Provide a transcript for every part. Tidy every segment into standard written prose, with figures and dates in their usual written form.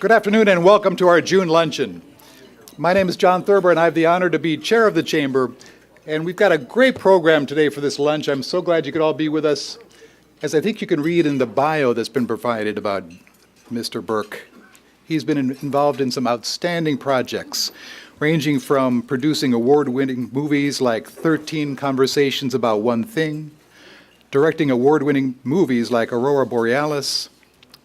Good afternoon and welcome to our June Luncheon. My name is John Thurber and I have the honor to be chair of the chamber. And we've got a great program today for this lunch. I'm so glad you could all be with us. As I think you can read in the bio that's been provided about Mr. Burke, he's been involved in some outstanding projects, ranging from producing award-winning movies like 13 Conversations About One Thing, directing award-winning movies like Aurora Borealis,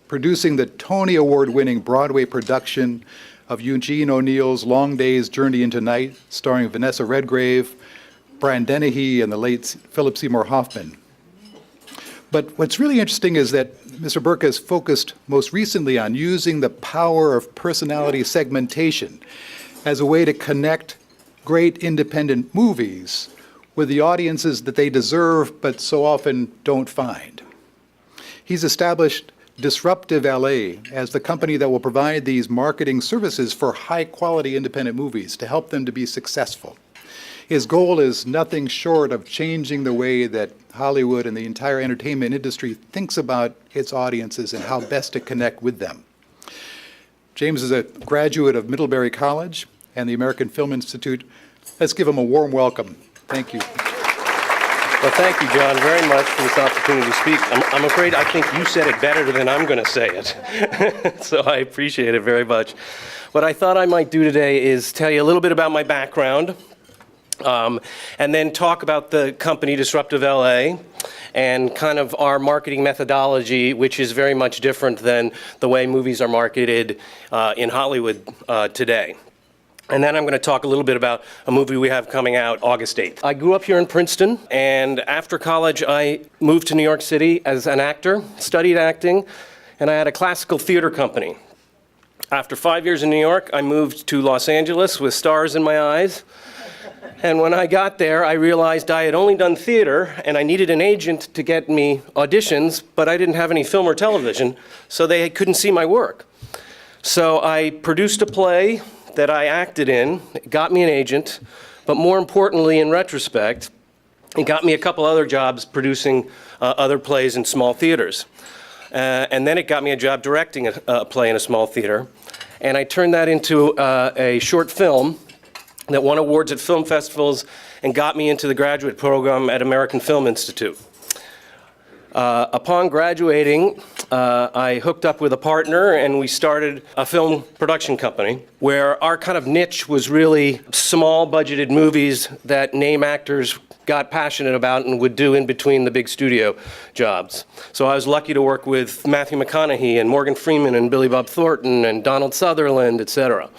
producing the Tony Award-winning Broadway production of Eugene O'Neill's Long Day's Journey into Night, starring Vanessa Redgrave, Brian Dennehy, and the late Philip Seymour Hoffman. But what's really interesting is that Mr. Burke has focused most recently on using the power of personality segmentation as a way to connect great independent movies with the audiences that they deserve but so often don't find. He's established Disruptive LA as the company that will provide these marketing services for high-quality independent movies to help them to be successful. His goal is nothing short of changing the way that Hollywood and the entire entertainment industry thinks about its audiences and how best to connect with them. James is a graduate of Middlebury College and the American Film Institute. Let's give him a warm welcome. Thank you. Well, thank you, John, very much for this opportunity to speak. I'm afraid I think you said it better than I'm going to say it, so I appreciate it very much. What I thought I might do today is tell you a little bit about my background, and then talk about the company Disruptive LA and kind of our marketing methodology, which is very much different than the way movies are marketed in Hollywood today. And then I'm going to talk a little bit about a movie we have coming out August 8th. I grew up here in Princeton, and after college I moved to New York City as an actor, studied acting, and I had a classical theater company. After 5 years in New York, I moved to Los Angeles with stars in my eyes. And when I got there, I realized I had only done theater, and I needed an agent to get me auditions, but I didn't have any film or television, so they couldn't see my work. So I produced a play that I acted in. It got me an agent, but more importantly, in retrospect, it got me a couple other jobs producing other plays in small theaters. And then it got me a job directing a play in a small theater. And I turned that into a short film that won awards at film festivals and got me into the graduate program at American Film Institute. Upon graduating, I hooked up with a partner and we started a film production company where our kind of niche was really small budgeted movies that name actors got passionate about and would do in between the big studio jobs. So I was lucky to work with Matthew McConaughey and Morgan Freeman and Billy Bob Thornton and Donald Sutherland, etc.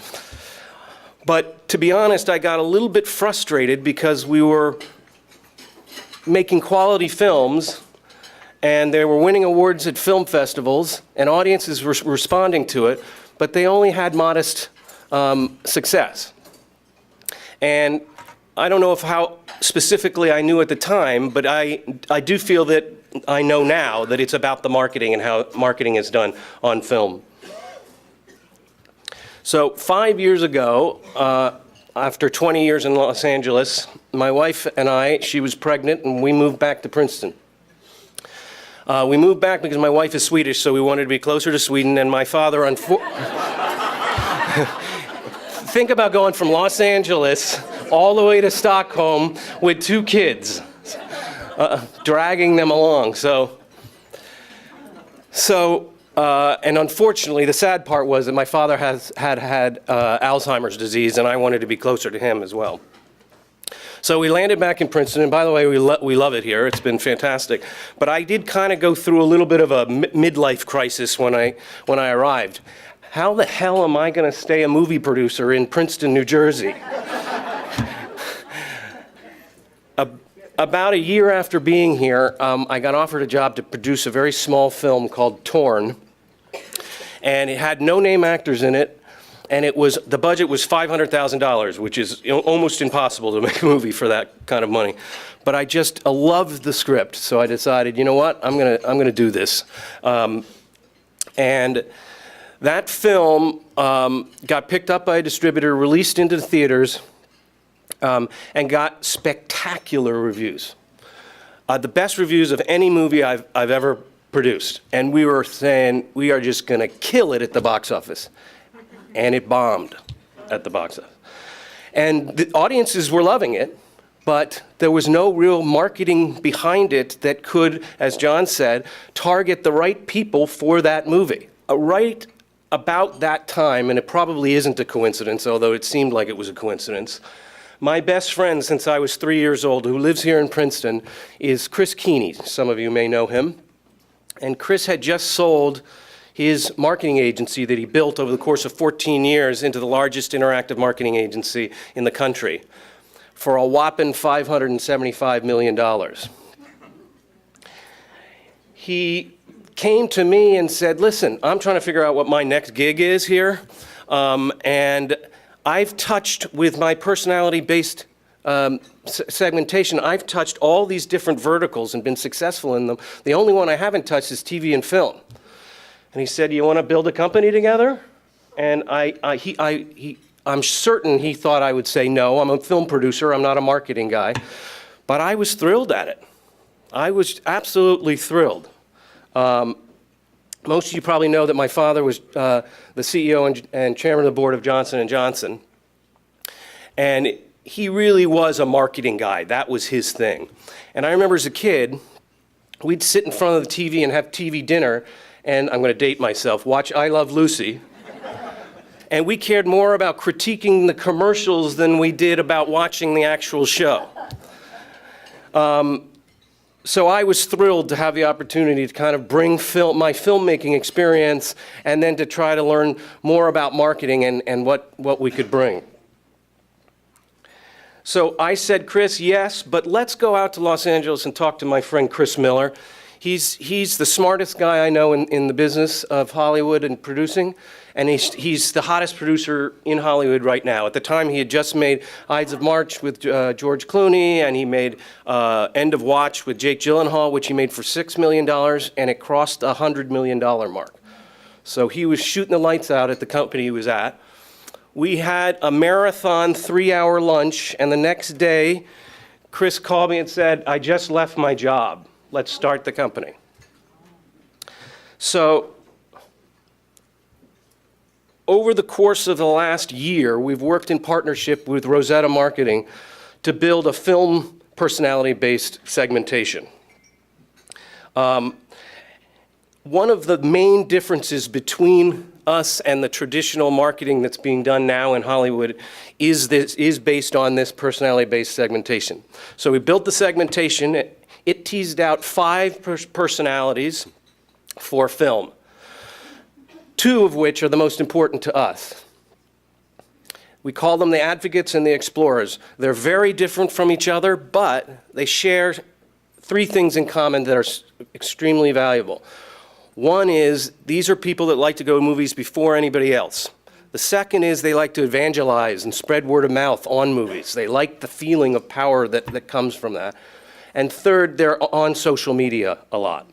But to be honest, I got a little bit frustrated because we were making quality films and they were winning awards at film festivals, and audiences were responding to it, but they only had modest success. And I don't know how specifically I knew at the time, but I do feel that I know now that it's about the marketing and how marketing is done on film. So 5 years ago, after 20 years in Los Angeles, my wife and I, she was pregnant, and we moved back to Princeton. We moved back because my wife is Swedish, so we wanted to be closer to Sweden, and my father, think about going from Los Angeles all the way to Stockholm with 2 kids, dragging them along. And unfortunately, the sad part was that my father had Alzheimer's disease, and I wanted to be closer to him as well. So we landed back in Princeton, and by the way, we love it here. It's been fantastic. But I did kind of go through a little bit of a midlife crisis when I arrived. How the hell am I going to stay a movie producer in Princeton, New Jersey? About a year after being here, I got offered a job to produce a very small film called Torn, and it had no name actors in it. And the budget was $500,000, which is almost impossible to make a movie for that kind of money. But I just loved the script, so I decided, you know what, I'm gonna do this. And that film got picked up by a distributor, released into the theaters, and got spectacular reviews. The best reviews of any movie I've ever produced. And we were saying, we are just going to kill it at the box office. And it bombed at the box office. And the audiences were loving it, but there was no real marketing behind it that could, as John said, target the right people for that movie. Right about that time, and it probably isn't a coincidence, although it seemed like it was a coincidence, my best friend since I was 3 years old, who lives here in Princeton, is Chris Keeney. Some of you may know him. And Chris had just sold his marketing agency that he built over the course of 14 years into the largest interactive marketing agency in the country for a whopping $575 million. He came to me and said, listen, I'm trying to figure out what my next gig is here, and I've touched with my personality-based segmentation, I've touched all these different verticals and been successful in them. The only one I haven't touched is TV and film. And he said, you want to build a company together? And I'm certain he thought I would say no. I'm a film producer. I'm not a marketing guy. But I was thrilled at it. I was absolutely thrilled. Most of you probably know that my father was the CEO and chairman of the board of Johnson & Johnson. And he really was a marketing guy. That was his thing. And I remember as a kid, we'd sit in front of the TV and have TV dinner, and I'm going to date myself, watch I Love Lucy. And we cared more about critiquing the commercials than we did about watching the actual show. So I was thrilled to have the opportunity to kind of bring my filmmaking experience and then to try to learn more about marketing and what we could bring. So I said, Chris, yes, but let's go out to Los Angeles and talk to my friend Chris Miller. He's the smartest guy I know in the business of Hollywood and producing, and he's the hottest producer in Hollywood right now. At the time, he had just made Ides of March with George Clooney, and he made End of Watch with Jake Gyllenhaal, which he made for $6 million, and it crossed the $100 million mark. So he was shooting the lights out at the company he was at. We had a marathon 3-hour lunch, and the next day, Chris called me and said, I just left my job. Let's start the company. So over the course of the last year, we've worked in partnership with Rosetta Marketing to build a film personality-based segmentation. One of the main differences between us and the traditional marketing that's being done now in Hollywood is based on this personality-based segmentation. So we built the segmentation. It teased out 5 personalities for film, 2 of which are the most important to us. We call them the advocates and the explorers. They're very different from each other, but they share 3 things in common that are extremely valuable. One is these are people that like to go to movies before anybody else. The second is they like to evangelize and spread word of mouth on movies. They like the feeling of power that comes from that. And third, they're on social media a lot.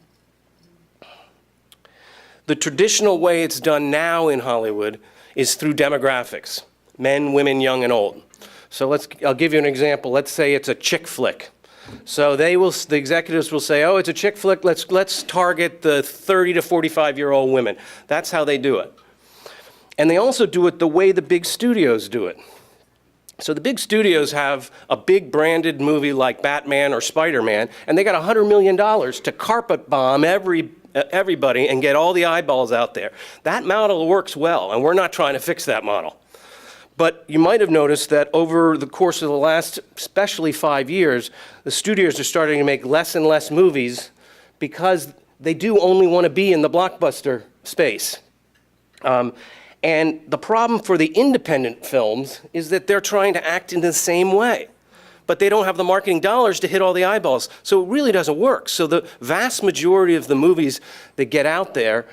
The traditional way it's done now in Hollywood is through demographics, men, women, young, and old. So I'll give you an example. Let's say it's a chick flick. So the executives will say, oh, it's a chick flick, let's target the 30 to 45-year-old women. That's how they do it. And they also do it the way the big studios do it. So the big studios have a big branded movie like Batman or Spider-Man, and they got $100 million to carpet bomb everybody and get all the eyeballs out there. That model works well, and we're not trying to fix that model. But you might have noticed that over the course of the last, especially 5 years, the studios are starting to make less and less movies because they do only want to be in the blockbuster space. And the problem for the independent films is that they're trying to act in the same way, but they don't have the marketing dollars to hit all the eyeballs. So it really doesn't work. So the vast majority of the movies that get out there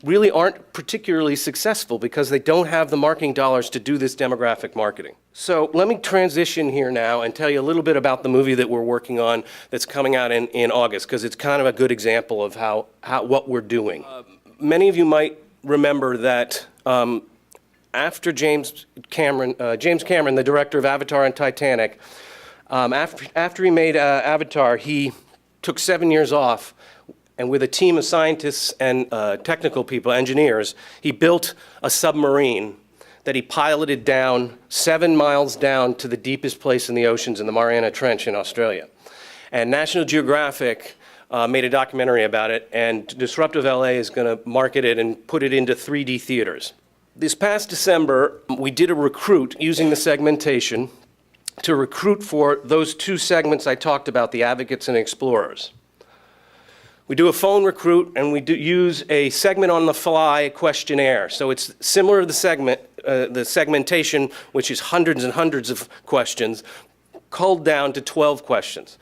really aren't particularly successful because they don't have the marketing dollars to do this demographic marketing. So let me transition here now and tell you a little bit about the movie that we're working on that's coming out in August, because it's kind of a good example of what we're doing. Many of you might remember that after James Cameron, the director of Avatar and Titanic, after he made Avatar, he took 7 years off and with a team of scientists and technical people, engineers, he built a submarine that he piloted down 7 miles down to the deepest place in the oceans in the Mariana Trench in Australia. And National Geographic made a documentary about it, and Disruptive LA is going to market it and put it into 3D theaters. This past December, we did a recruit using the segmentation to recruit for those 2 segments I talked about, the advocates and explorers. We do a phone recruit, and we use a segment-on-the-fly questionnaire. So it's similar to the segmentation, which is hundreds and hundreds of questions, culled down to 12 questions.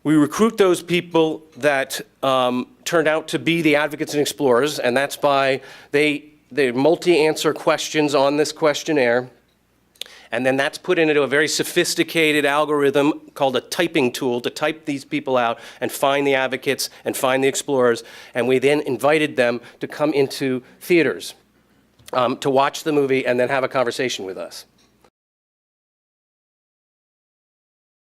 We recruit those people that turned out to be the advocates and explorers, and that's by they multi-answer questions on this questionnaire, and then that's put into a very sophisticated algorithm called a typing tool to type these people out and find the advocates and find the explorers, and we then invited them to come into theaters to watch the movie and then have a conversation with us.